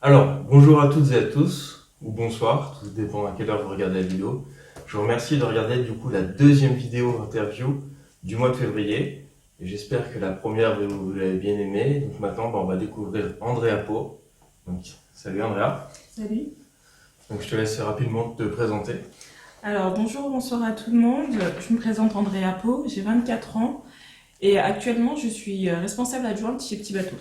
Alors, bonjour à toutes et à tous, ou bonsoir, tout dépend à quelle heure vous regardez la vidéo. Je vous remercie de regarder du coup la deuxième vidéo interview du mois de février. Et j'espère que la première vous l'avez bien aimée. Donc maintenant, on va découvrir Andrea Po. Donc, salut Andrea. Salut. Donc je te laisse rapidement te présenter. Alors bonjour, bonsoir à tout le monde. Je me présente Andrea Po, j'ai 24 ans et actuellement je suis responsable adjointe chez Petit Bateau.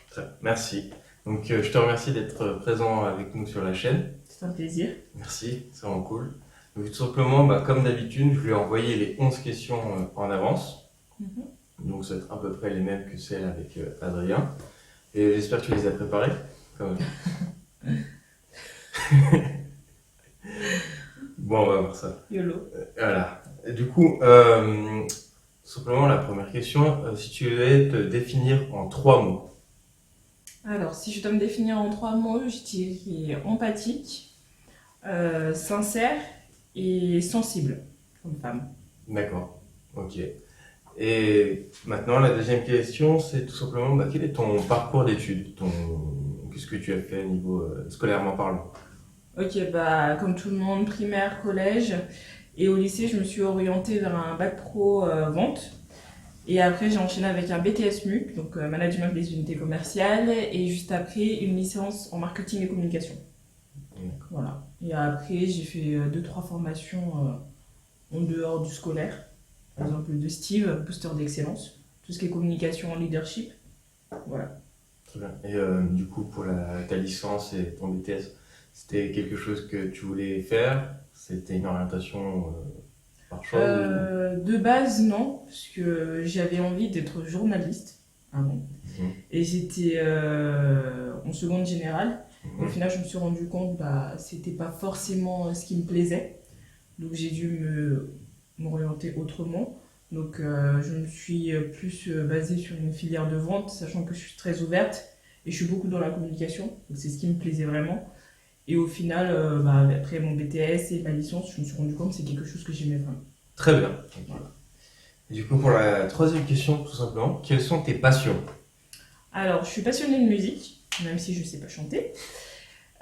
Très bien, merci. Donc je te remercie d'être présent avec nous sur la chaîne. C'est un plaisir. Merci, c'est vraiment cool. Donc tout simplement, comme d'habitude, je lui ai envoyé les 11 questions en avance. Mhm. Donc ça va être à peu près les mêmes que celles avec Adrien. Et j'espère que tu les as préparées. Quand même. Bon, on va voir ça. YOLO. Voilà. Et du coup, simplement la première question, si tu devais te définir en 3 mots. Alors si je dois me définir en 3 mots, je dirais empathique, sincère et sensible comme femme. D'accord. Ok. Et maintenant, la deuxième question, c'est tout simplement, quel est ton parcours d'études, qu'est-ce que tu as fait au niveau scolairement parlant? Ok, comme tout le monde, primaire, collège. Et au lycée, je me suis orientée vers un bac pro vente. Et après, j'ai enchaîné avec un BTS MUC, donc management des unités commerciales, et juste après, une licence en marketing et communication. Voilà. Et après, j'ai fait 2-3 formations en dehors du scolaire. Par exemple, de Steve, booster d'excellence, tout ce qui est communication, leadership. Voilà. Très bien. Et du coup, pour ta licence et ton BTS, c'était quelque chose que tu voulais faire? C'était une orientation par choix ou... De base, non, parce que j'avais envie d'être journaliste avant. Mhm. Et j'étais en seconde générale. Au Mhm. final, je me suis rendu compte que c'était pas forcément ce qui me plaisait. Donc j'ai dû m'orienter autrement. Donc je me suis plus basée sur une filière de vente, sachant que je suis très ouverte et je suis beaucoup dans la communication. Donc c'est ce qui me plaisait vraiment. Et au final, après mon BTS et ma licence, je me suis rendu compte que c'est quelque chose que j'aimais vraiment. Très bien. Ok. Voilà. Et du coup, pour la troisième question, tout simplement, quelles sont tes passions? Alors, je suis passionnée de musique, même si je ne sais pas chanter.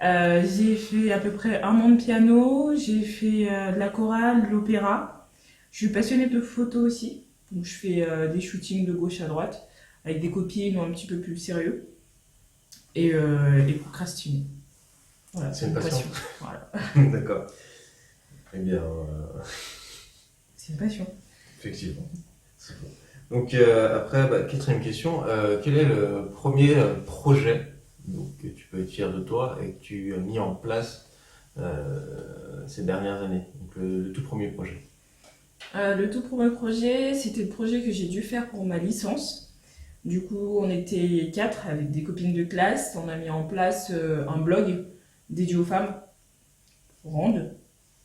J'ai fait à peu près 1 an de piano, j'ai fait de la chorale, de l'opéra. Je suis passionnée de photos aussi, donc je fais des shootings de gauche à droite avec des copines ou un petit peu plus sérieux et procrastiner. Voilà, C'est c'est une une passion? passion. Voilà, D'accord. Eh bien, c'est une passion. effectivement. Donc après, quatrième question, quel est le premier projet donc, que tu peux être fier de toi et que tu as mis en place ces dernières années? Donc le tout premier projet. Le tout premier projet, c'était le projet que j'ai dû faire pour ma licence. Du coup, on était 4 avec des copines de classe. On a mis en place un blog dédié aux femmes, Rand,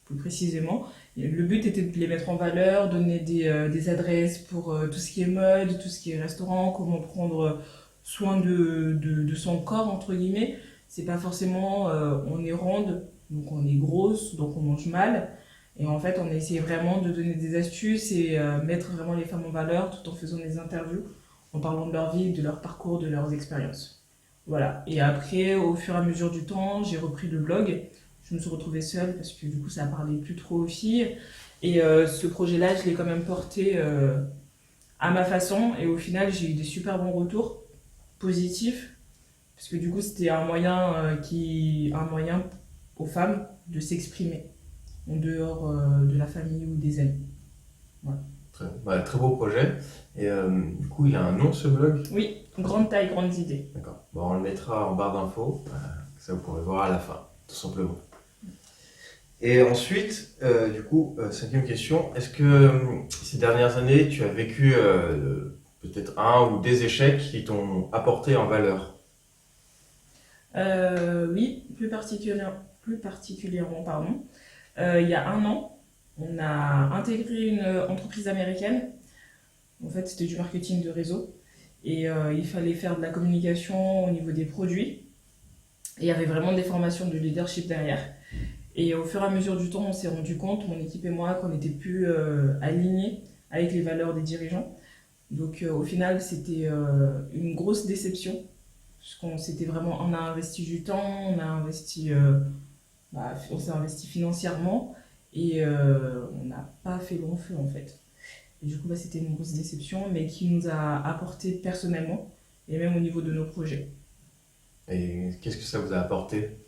plus précisément. Et le but était de les mettre en valeur, donner des adresses pour tout ce qui est mode, tout ce qui est restaurant, comment prendre soin de son corps, entre guillemets. C'est pas forcément on est ronde, donc on est grosse, donc on mange mal. Et en fait, on a essayé vraiment de donner des astuces et mettre vraiment les femmes en valeur tout en faisant des interviews, en parlant de leur vie, de leur parcours, de leurs expériences. Voilà. Et après, au fur et à mesure du temps, j'ai repris le blog. Je me suis retrouvée seule parce que du coup, ça parlait plus trop aux filles. Et ce projet-là, je l'ai quand même porté à ma façon. Et au final, j'ai eu des super bons retours positifs. Parce que du coup, c'était un moyen aux femmes de s'exprimer en dehors de la famille ou des amis. Voilà. Très beau projet. Et du coup, il a un nom ce blog? Oui, grande taille, grandes idées. D'accord. Bon, on le mettra en barre d'infos. Ça, vous pourrez voir à la fin, tout simplement. Et ensuite, du coup, cinquième question, est-ce que ces dernières années, tu as vécu peut-être un ou des échecs qui t'ont apporté en valeur? Oui, plus particulièrement, pardon. Il y a 1 an, on a intégré une entreprise américaine. En fait, c'était du marketing de réseau. Et il fallait faire de la communication au niveau des produits. Et il y avait vraiment des formations de leadership derrière. Et au fur et à mesure du temps, on s'est rendu compte, mon équipe et moi, qu'on n'était plus alignés avec les valeurs des dirigeants. Donc au final, c'était une grosse déception. On a investi du temps, on s'est investi financièrement et on n'a pas fait long feu en fait. Et du coup, c'était une grosse déception, mais qui nous a apporté personnellement et même au niveau de nos projets. Et qu'est-ce que ça vous a apporté?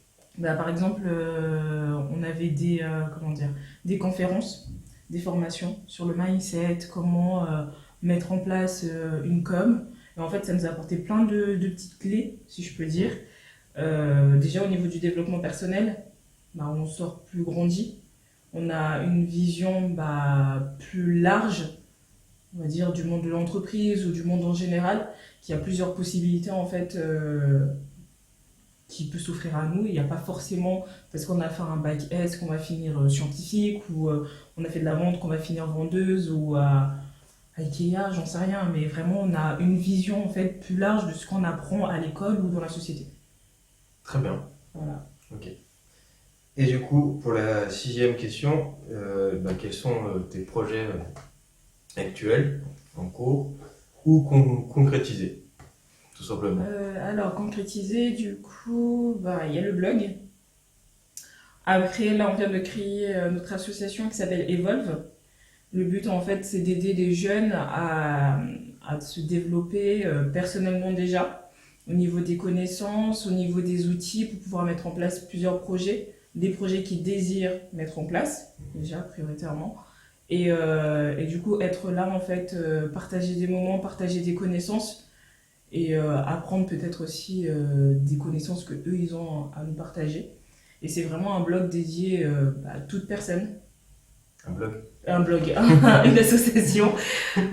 Par exemple, on avait des conférences, des formations sur le mindset, comment mettre en place une com. Et en fait, ça nous a apporté plein de petites clés, si je peux dire. Déjà, au niveau du développement personnel, on sort plus grandi. On a une vision plus large, on va dire, du monde de l'entreprise ou du monde en général, qui a plusieurs possibilités en fait qui peut s'offrir à nous. Il n'y a pas forcément, parce qu'on a fait un bac S, qu'on va finir scientifique, ou on a fait de la vente, qu'on va finir vendeuse, ou à Ikea, j'en sais rien, mais vraiment on a une vision en fait plus large de ce qu'on apprend à l'école ou dans la société. Très bien. Voilà. Ok. Et du coup, pour la 6e question, quels sont tes projets actuels, en cours, ou concrétisés, tout simplement? Alors, concrétiser, du coup, il y a le blog. Après, là, on vient de créer notre association qui s'appelle Evolve. Le but, en fait, c'est d'aider les jeunes à se développer personnellement déjà, au niveau des connaissances, au niveau des outils, pour pouvoir mettre en place plusieurs projets, des projets qu'ils désirent mettre en place, déjà, prioritairement. Et du coup, être là, en fait, partager des moments, partager des connaissances, et apprendre peut-être aussi des connaissances que eux ils ont à nous partager. Et c'est vraiment un blog dédié à toute personne. Un blog, une association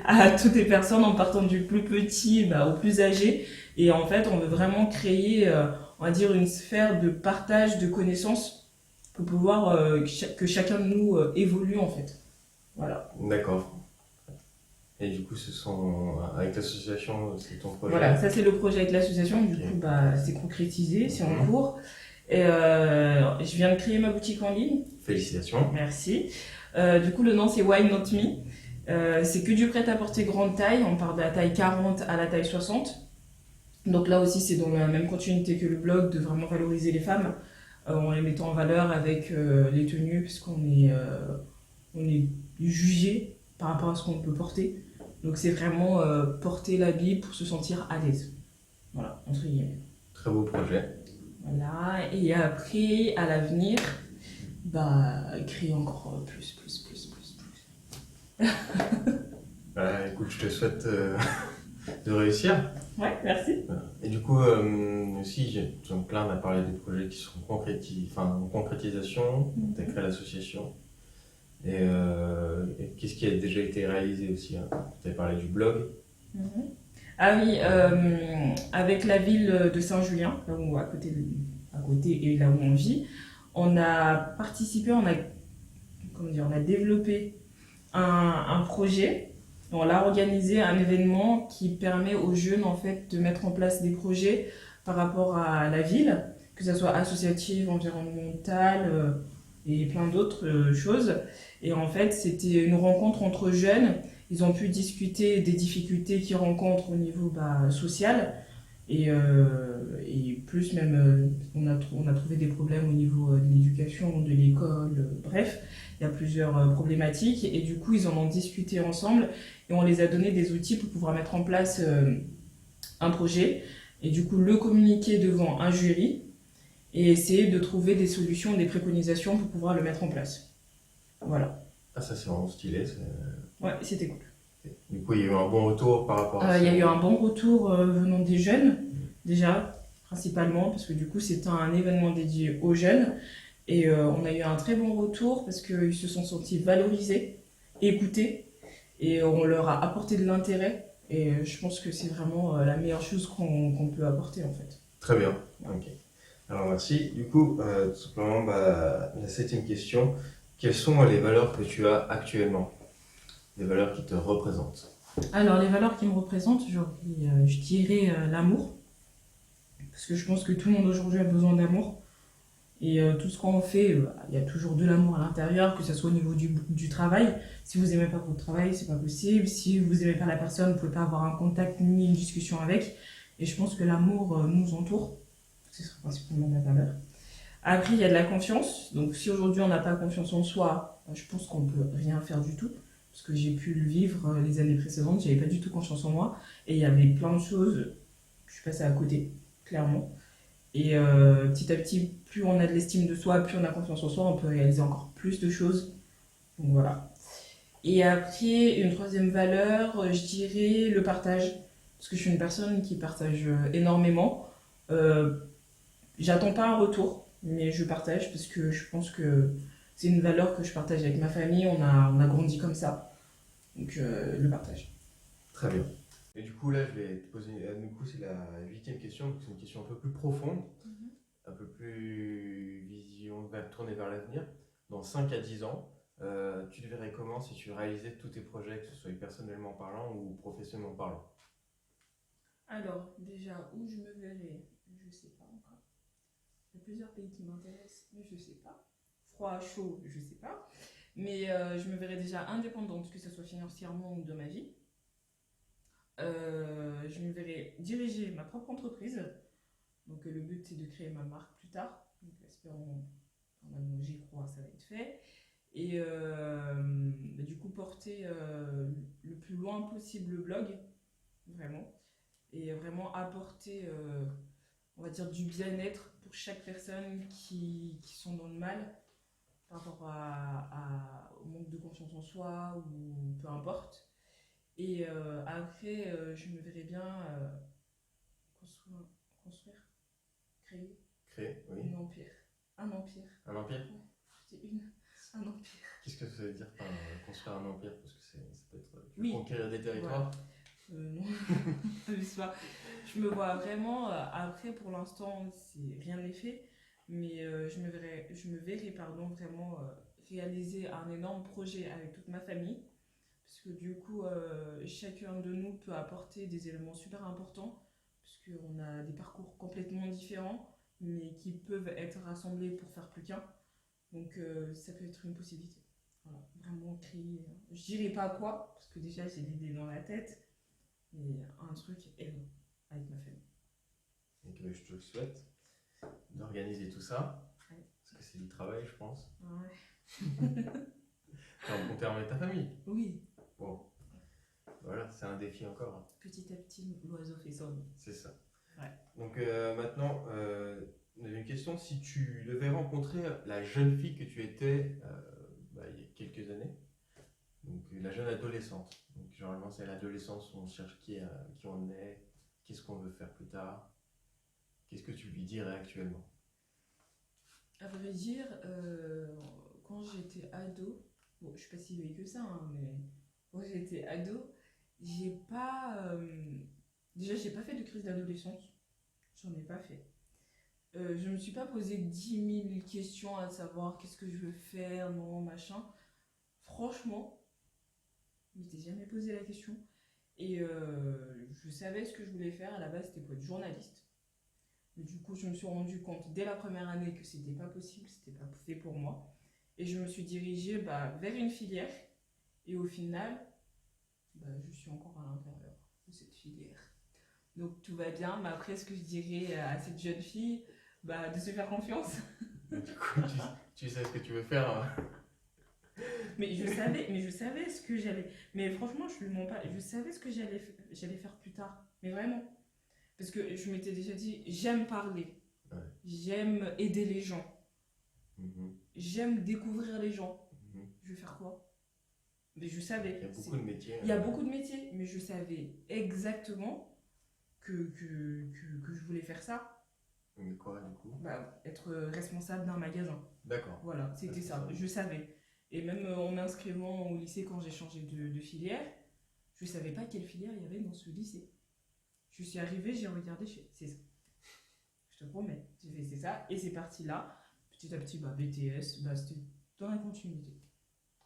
à toutes les personnes en partant du plus petit au plus âgé. Et en fait, on veut vraiment créer, on va dire, une sphère de partage de connaissances pour pouvoir que chacun de nous évolue en fait. Voilà. D'accord. Et du coup, avec l'association, c'est ton projet? Voilà, ça c'est le projet avec l'association. Du coup, c'est concrétisé, c'est en cours. Et je viens de créer ma boutique en ligne. Félicitations. Merci. Du coup, le nom c'est Why Not Me. C'est que du prêt-à-porter grande taille. On part de la taille 40 à la taille 60. Donc là aussi, c'est dans la même continuité que le blog, de vraiment valoriser les femmes en les mettant en valeur avec les tenues, puisqu'on est jugé par rapport à ce qu'on peut porter. Donc c'est vraiment porter l'habit pour se sentir à l'aise. Voilà, entre guillemets. Très beau projet. Voilà, et après, à l'avenir, créer encore plus. Écoute, je te souhaite de réussir. Ouais, merci. Et du coup, aussi, donc là, on a parlé des projets qui sont en concrétisation. Tu as créé l'association. Et qu'est-ce qui a déjà été réalisé aussi, hein? Tu as parlé du blog. Ah oui, avec la ville de Saint-Julien, là où, à côté et là où on vit, on a participé, on a développé un projet. On a organisé un événement qui permet aux jeunes en fait de mettre en place des projets par rapport à la ville, que ce soit associative, environnementale et plein d'autres choses. Et en fait, c'était une rencontre entre jeunes. Ils ont pu discuter des difficultés qu'ils rencontrent au niveau social et plus même, on a trouvé des problèmes au niveau de l'éducation, de l'école, bref, il y a plusieurs problématiques et du coup ils en ont discuté ensemble et on les a donné des outils pour pouvoir mettre en place un projet et du coup le communiquer devant un jury et essayer de trouver des solutions, des préconisations pour pouvoir le mettre en place. Voilà. Ah, ça c'est vraiment stylé. Ouais, c'était cool. Du coup, il y a eu un bon retour par rapport à ça. Il y a eu un bon retour venant des jeunes, déjà, principalement, parce que du coup, c'était un événement dédié aux jeunes. Et on a eu un très bon retour parce qu'ils se sont sentis valorisés, écoutés, et on leur a apporté de l'intérêt. Et je pense que c'est vraiment la meilleure chose qu'on peut apporter, en fait. Très bien. Ok. Alors, merci. Du coup, tout simplement, la 7e question. Quelles sont les valeurs que tu as actuellement? Des valeurs qui te représentent? Alors, les valeurs qui me représentent, je dirais l'amour. Parce que je pense que tout le monde aujourd'hui a besoin d'amour. Et tout ce qu'on fait, il y a toujours de l'amour à l'intérieur, que ce soit au niveau du travail. Si vous n'aimez pas votre travail, c'est pas possible. Si vous n'aimez pas la personne, vous ne pouvez pas avoir un contact ni une discussion avec. Et je pense que l'amour nous entoure. Ce sera principalement ma valeur. Après, il y a de la confiance. Donc, si aujourd'hui on n'a pas confiance en soi, je pense qu'on peut rien faire du tout. Parce que j'ai pu le vivre les années précédentes, j'avais pas du tout confiance en moi. Et il y avait plein de choses, je suis passée à côté, clairement. Et petit à petit, plus on a de l'estime de soi, plus on a confiance en soi, on peut réaliser encore plus de choses. Donc voilà. Et après, une troisième valeur, je dirais le partage. Parce que je suis une personne qui partage énormément. Euh, J'attends pas un retour, mais je partage parce que je pense que c'est une valeur que je partage avec ma famille. On a grandi comme ça. Donc le partage. Très bien. Et du coup, là, je vais te poser. Du coup, c'est la 8e question. Donc, c'est une question un peu plus profonde, un peu plus vision tournée vers l'avenir. Dans 5 à 10 ans, tu te verrais comment si tu réalisais tous tes projets, que ce soit personnellement parlant ou professionnellement parlant? Alors, déjà, où je me verrai, je sais pas encore. Il y a plusieurs pays qui m'intéressent, mais je sais pas. Froid, chaud, je sais pas. Mais je me verrai déjà indépendante, que ce soit financièrement ou de ma vie. Je me verrai diriger ma propre entreprise. Donc le but c'est de créer ma marque plus tard. Donc espérons, normalement j'y crois, ça va être fait. Et du coup porter le plus loin possible le blog, vraiment. Et vraiment apporter, on va dire, du bien-être pour chaque personne qui sont dans le mal par rapport au manque de confiance en soi ou peu importe. Et après, je me verrais bien construire, construire, créer Créer, oui. un empire. Un empire. Un empire? Ouais, c'était un empire. Qu'est-ce que ça veut dire par construire un empire? Parce que ça peut être. Tu veux Oui. conquérir des territoires? Non, je pas. Je me vois vraiment, après pour l'instant, rien n'est fait, mais je me verrais pardon, vraiment réaliser un énorme projet avec toute ma famille. Parce que du coup, chacun de nous peut apporter des éléments super importants, parce qu'on a des parcours complètement différents, mais qui peuvent être rassemblés pour faire plus qu'un. Donc ça peut être une possibilité. Voilà, vraiment créer. Je dirais pas quoi, parce que déjà j'ai l'idée dans la tête, mais un truc énorme avec ma famille. Donc, je te le souhaite d'organiser tout ça. Ouais. Parce que c'est du travail, je pense. Ouais. T'es en bon terme avec ta famille? Oui. Bon. Voilà, c'est un défi encore. Petit à petit, l'oiseau fait son nid. C'est ça. Ouais. Donc maintenant, on avait une question. Si tu devais rencontrer la jeune fille que tu étais il y a quelques années, donc la jeune adolescente, donc généralement c'est à l'adolescence où on cherche qui on est, qu'est-ce qu'on veut faire plus tard, qu'est-ce que tu lui dirais actuellement? À vrai dire, quand j'étais ado, bon, je suis pas si vieille que ça, hein, mais quand j'étais ado, j'ai pas. Déjà, j'ai pas fait de crise d'adolescence. J'en ai pas fait. Je me suis pas posé 10 000 questions à savoir qu'est-ce que je veux faire, non, machin. Franchement, je m'étais jamais posé la question. Et je savais ce que je voulais faire. À la base, c'était pour être journaliste. Mais du coup, je me suis rendu compte dès la première année que c'était pas possible, c'était pas fait pour moi. Et je me suis dirigée vers une filière. Et au final, je suis encore à l'intérieur de cette filière. Donc tout va bien. Mais après, ce que je dirais à cette jeune fille, de se faire confiance. Du coup, tu sais ce que tu veux faire, hein. Mais je savais ce que j'allais. Mais franchement, je lui mens pas. Je savais ce que j'allais faire plus tard. Mais vraiment. Parce que je m'étais déjà dit, j'aime parler. Ouais. J'aime aider les gens. Mhm. J'aime découvrir les gens. Mhm. Je vais faire quoi? Mais je savais. Il y a beaucoup de métiers. Il y a beaucoup de métiers, mais je savais exactement que je voulais faire ça. Mais quoi, du coup? Être responsable d'un magasin. D'accord. Voilà, c'était ça. Je savais. Et même en m'inscrivant au lycée quand j'ai changé de filière, je savais pas quelle filière il y avait dans ce lycée. Je suis arrivée, j'ai regardé, c'est ça. Je te promets, j'ai fait c'est ça, et c'est parti là. Petit à petit, BTS, c'était dans la continuité.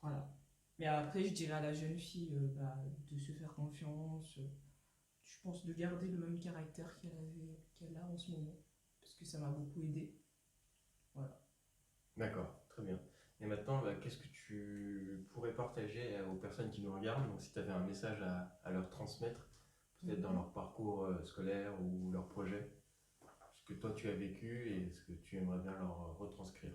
Voilà. Mais après, je dirais à la jeune fille de se faire confiance. Je pense de garder le même caractère qu'elle a en ce moment. Parce que ça m'a beaucoup aidé. Voilà. D'accord, très bien. Et maintenant, qu'est-ce que tu pourrais partager aux personnes qui nous regardent? Donc, si tu avais un message à leur transmettre peut-être dans leur parcours scolaire ou leur projet, ce que toi tu as vécu et ce que tu aimerais bien leur retranscrire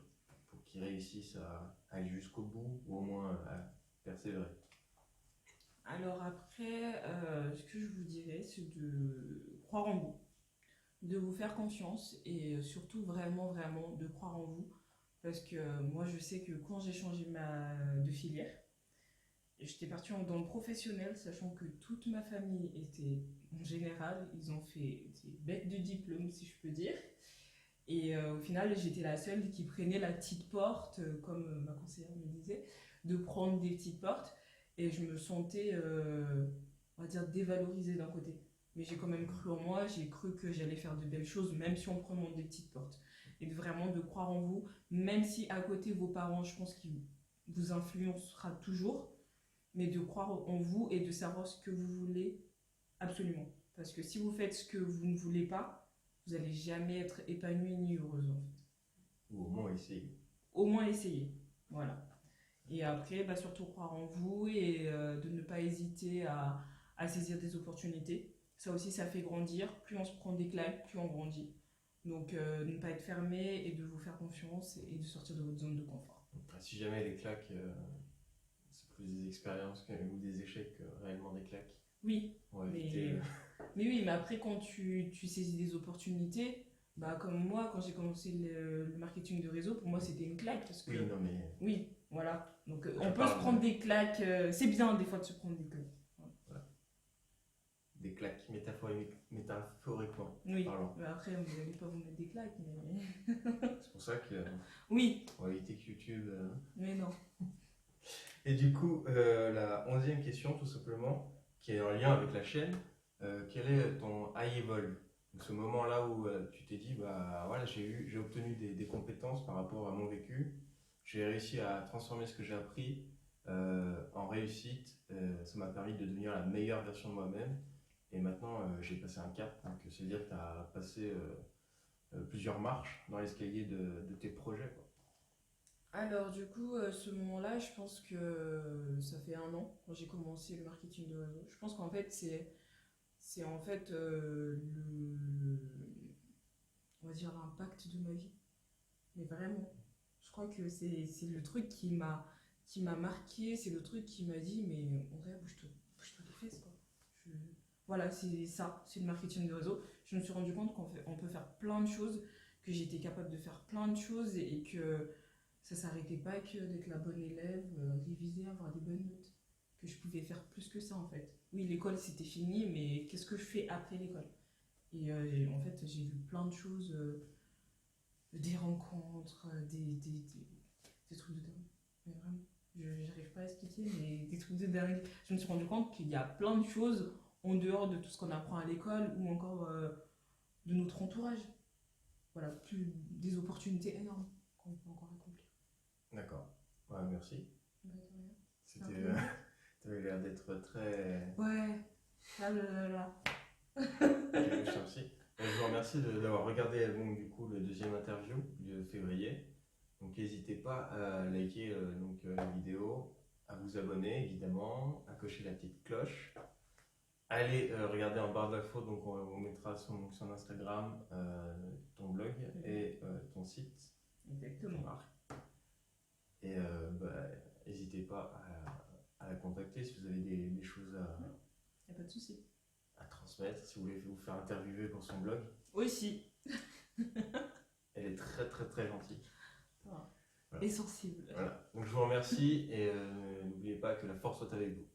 pour qu'ils réussissent à aller jusqu'au bout ou au moins à persévérer. Alors après, ce que je vous dirais, c'est de croire en vous, de vous faire confiance et surtout vraiment, vraiment de croire en vous. Parce que moi, je sais que quand j'ai changé de filière, j'étais partie dans le professionnel, sachant que toute ma famille était en général, ils ont fait des bêtes de diplôme, si je peux dire. Et au final, j'étais la seule qui prenait la petite porte, comme ma conseillère me disait, de prendre des petites portes. Et je me sentais, on va dire, dévalorisée d'un côté. Mais j'ai quand même cru en moi, j'ai cru que j'allais faire de belles choses, même si on prenant des petites portes. Et vraiment de croire en vous, même si à côté vos parents, je pense qu'ils vous influencera toujours, mais de croire en vous et de savoir ce que vous voulez absolument. Parce que si vous faites ce que vous ne voulez pas, vous n'allez jamais être épanoui ni heureuse en fait. Ou au moins essayer. Au moins essayer, voilà. Et après, bah, surtout croire en vous et de ne pas hésiter à saisir des opportunités. Ça aussi, ça fait grandir. Plus on se prend des claques, plus on grandit. Donc, ne pas être fermé et de vous faire confiance et de sortir de votre zone de confort. Si jamais les claques, c'est plus des expériences ou des échecs que réellement des claques. Oui, On va éviter, mais oui, mais après, quand tu saisis des opportunités, bah, comme moi, quand j'ai commencé le marketing de réseau, pour moi, c'était une claque. Parce que, Oui, non mais oui, voilà. Donc, je on peut se parle prendre des claques. C'est bien, des fois, de se prendre des claques. des claques métaphoriquement Oui, parlant. mais après, vous n'allez pas vous mettre des claques, mais... C'est pour ça que Oui, on va éviter que YouTube. mais non. Et du coup, la 11e question, tout simplement, qui est en lien avec la chaîne, quel est ton high evolve? Donc, ce moment-là où tu t'es dit, bah voilà, j'ai obtenu des compétences par rapport à mon vécu, j'ai réussi à transformer ce que j'ai appris en réussite, ça m'a permis de devenir la meilleure version de moi-même, et maintenant j'ai passé un cap, donc c'est-à-dire que tu as passé plusieurs marches dans l'escalier de tes projets, quoi. Alors, du coup, ce moment-là, je pense que ça fait 1 an, quand j'ai commencé le marketing de réseau. Je pense qu'en fait, c'est en fait on va dire l'impact de ma vie. Mais vraiment, je crois que c'est le truc qui m'a marqué, c'est le truc qui m'a dit, mais en vrai, bouge-toi les fesses, quoi. Je- Voilà, c'est ça, c'est le marketing de réseau. Je me suis rendu compte on peut faire plein de choses, que j'étais capable de faire plein de choses et que ça s'arrêtait pas que d'être la bonne élève, réviser, avoir des bonnes notes. Que je pouvais faire plus que ça en fait. Oui, l'école c'était fini, mais qu'est-ce que je fais après l'école? Et en fait, j'ai vu plein de choses, des rencontres, des trucs de dingue. Mais vraiment, j'arrive pas à expliquer, mais des trucs de dingue. Je me suis rendu compte qu'il y a plein de choses en dehors de tout ce qu'on apprend à l'école ou encore de notre entourage. Voilà, des opportunités énormes qu'on peut encore accomplir. D'accord. Ouais, merci. Bah, de rien. C'était, Un peu. t'avais l'air d'être très. Ouais, là, là, là, là. Je te remercie. Je vous remercie d'avoir regardé donc, du coup, le deuxième interview de février. Donc n'hésitez pas à liker la vidéo, à vous abonner évidemment, à cocher la petite cloche. Allez regarder en barre d'infos, donc on mettra son Instagram, ton blog et ton site. Exactement. Et n'hésitez pas à la contacter si vous avez des choses Y a pas de souci. à transmettre, si vous voulez vous faire interviewer pour son blog. Aussi. Elle est très très très gentille. Voilà. Voilà. Et sensible. Voilà. Donc je vous remercie et n'oubliez pas que la force soit avec vous.